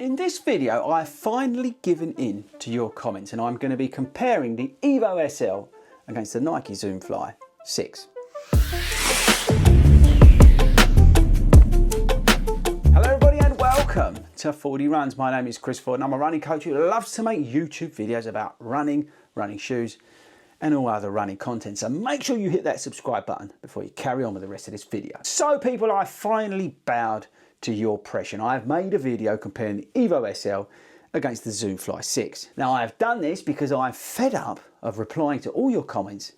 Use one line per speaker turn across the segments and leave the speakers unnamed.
In this video, I've finally given in to your comments and I'm going to be comparing the Evo SL against the Nike ZoomFly 6. Hello everybody and welcome to 40 Runs. My name is Chris Ford and I'm a running coach who loves to make YouTube videos about running, running shoes and all other running content. So make sure you hit that subscribe button before you carry on with the rest of this video. So people, I finally bowed to your pressure. I have made a video comparing the Evo SL against the ZoomFly 6. Now I have done this because I'm fed up of replying to all your comments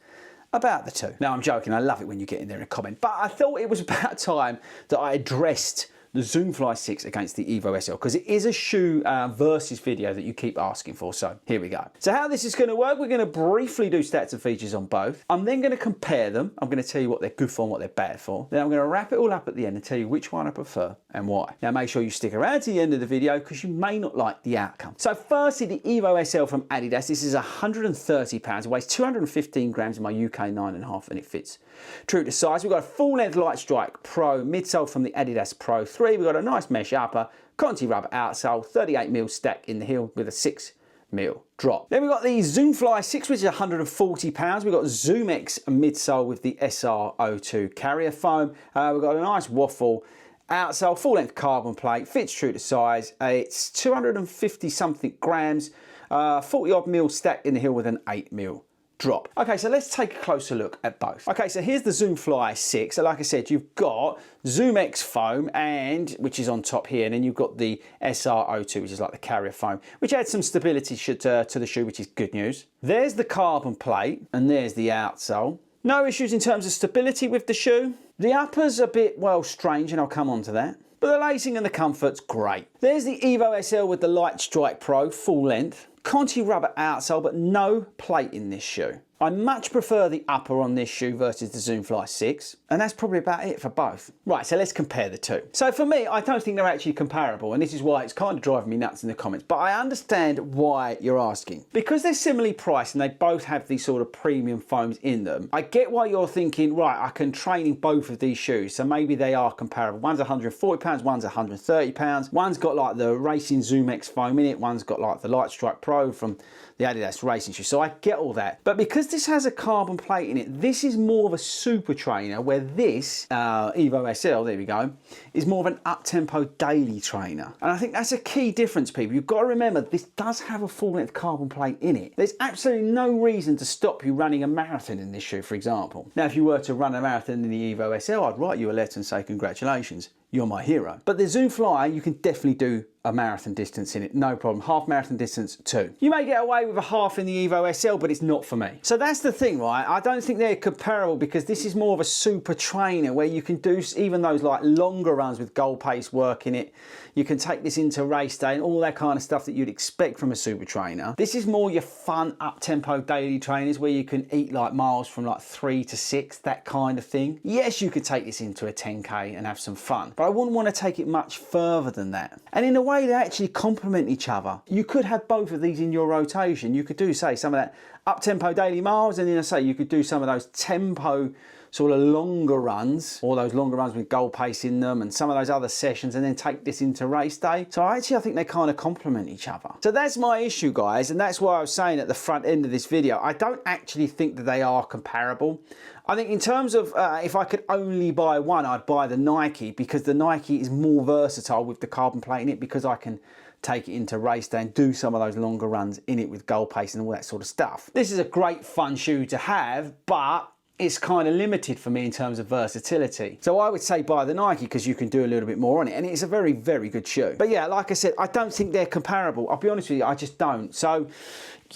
about the two. Now I'm joking, I love it when you get in there and comment, but I thought it was about time that I addressed the ZoomFly 6 against the Evo SL because it is a shoe versus video that you keep asking for, so here we go. So how this is going to work, we're going to briefly do stats and features on both. I'm then going to compare them. I'm going to tell you what they're good for and what they're bad for. Then I'm going to wrap it all up at the end and tell you which one I prefer and why. Now make sure you stick around to the end of the video because you may not like the outcome. So firstly, the Evo SL from Adidas. This is 130 pounds. It weighs 215 grams in my UK 9.5 and it fits true to size. We've got a full length Light Strike Pro midsole from the Adidas Pro 3. We've got a nice mesh upper, Conti rubber outsole, 38mm stack in the heel with a 6mm drop. Then we've got the ZoomFly 6, which is 140 pounds. We've got ZoomX midsole with the SR02 carrier foam. We've got a nice waffle outsole, full length carbon plate, fits true to size. It's 250 something grams, 40 odd mil stack in the heel with an 8mm drop. Okay, so let's take a closer look at both. Okay, so here's the ZoomFly 6. So like I said, you've got ZoomX foam, and which is on top here, and then you've got the SR02, which is like the carrier foam, which adds some stability to the shoe, which is good news. There's the carbon plate, and there's the outsole. No issues in terms of stability with the shoe. The upper's a bit, well, strange, and I'll come on to that. But the lacing and the comfort's great. There's the Evo SL with the Light Strike Pro, full length. Conti rubber outsole, but no plate in this shoe. I much prefer the upper on this shoe versus the ZoomFly 6, and that's probably about it for both. Right, so let's compare the two. So for me, I don't think they're actually comparable, and this is why it's kind of driving me nuts in the comments, but I understand why you're asking. Because they're similarly priced and they both have these sort of premium foams in them, I get why you're thinking, right, I can train in both of these shoes, so maybe they are comparable. One's 140 pounds, one's 130 pounds. One's got like the Racing ZoomX foam in it, one's got like the Light Strike Pro from the Adidas racing shoe, so I get all that. But because this has a carbon plate in it, this is more of a super trainer, where this Evo SL, there we go, is more of an up-tempo daily trainer. And I think that's a key difference, people. You've got to remember, this does have a full-length carbon plate in it. There's absolutely no reason to stop you running a marathon in this shoe, for example. Now, if you were to run a marathon in the Evo SL, I'd write you a letter and say, congratulations, you're my hero. But the ZoomFly, you can definitely do a marathon distance in it, no problem. Half marathon distance too. You may get away with a half in the Evo SL, but it's not for me. So that's the thing, right? I don't think they're comparable because this is more of a super trainer where you can do even those like longer runs with goal pace work in it. You can take this into race day and all that kind of stuff that you'd expect from a super trainer. This is more your fun up-tempo daily trainers where you can eat like miles from like 3 to 6, that kind of thing. Yes, you could take this into a 10K and have some fun, but I wouldn't want to take it much further than that. And in a way, they actually complement each other. You could have both of these in your rotation. You could do, say, some of that up-tempo daily miles, and then I say you could do some of those tempo sort of longer runs, or those longer runs with goal pace in them, and some of those other sessions, and then take this into race day. So actually I think they kind of complement each other. So that's my issue, guys, and that's why I was saying at the front end of this video, I don't actually think that they are comparable. I think in terms of if I could only buy one, I'd buy the Nike, because the Nike is more versatile with the carbon plate in it, because I can take it into race day and do some of those longer runs in it with goal pace and all that sort of stuff. This is a great fun shoe to have, but it's kind of limited for me in terms of versatility. So I would say buy the Nike because you can do a little bit more on it, and it's a very, very good shoe. But yeah, like I said, I don't think they're comparable. I'll be honest with you, I just don't. So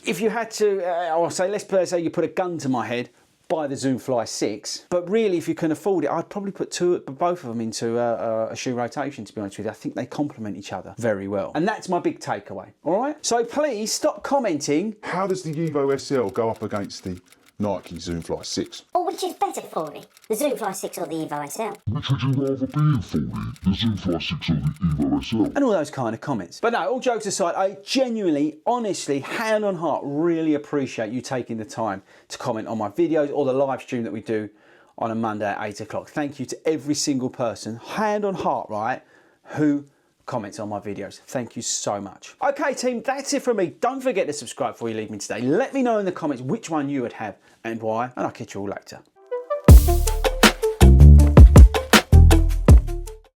if you had to, or say, let's say you put a gun to my head, buy the ZoomFly 6. But really, if you can afford it, I'd probably put both of them into a shoe rotation, to be honest with you. I think they complement each other very well. And that's my big takeaway, all right? So please stop commenting.
How does the Evo SL go up against the Nike ZoomFly 6?
Or which is better for me, the ZoomFly 6 or the Evo SL?
Which would you rather be in for me, the ZoomFly 6 or the Evo SL?
And all those kind of comments. But no, all jokes aside, I genuinely, honestly, hand on heart, really appreciate you taking the time to comment on my videos or the live stream that we do on a Monday at 8 o'clock. Thank you to every single person, hand on heart, right, who comments on my videos. Thank you so much. Okay team, that's it from me. Don't forget to subscribe before you leave me today. Let me know in the comments which one you would have and why, and I'll catch you all later.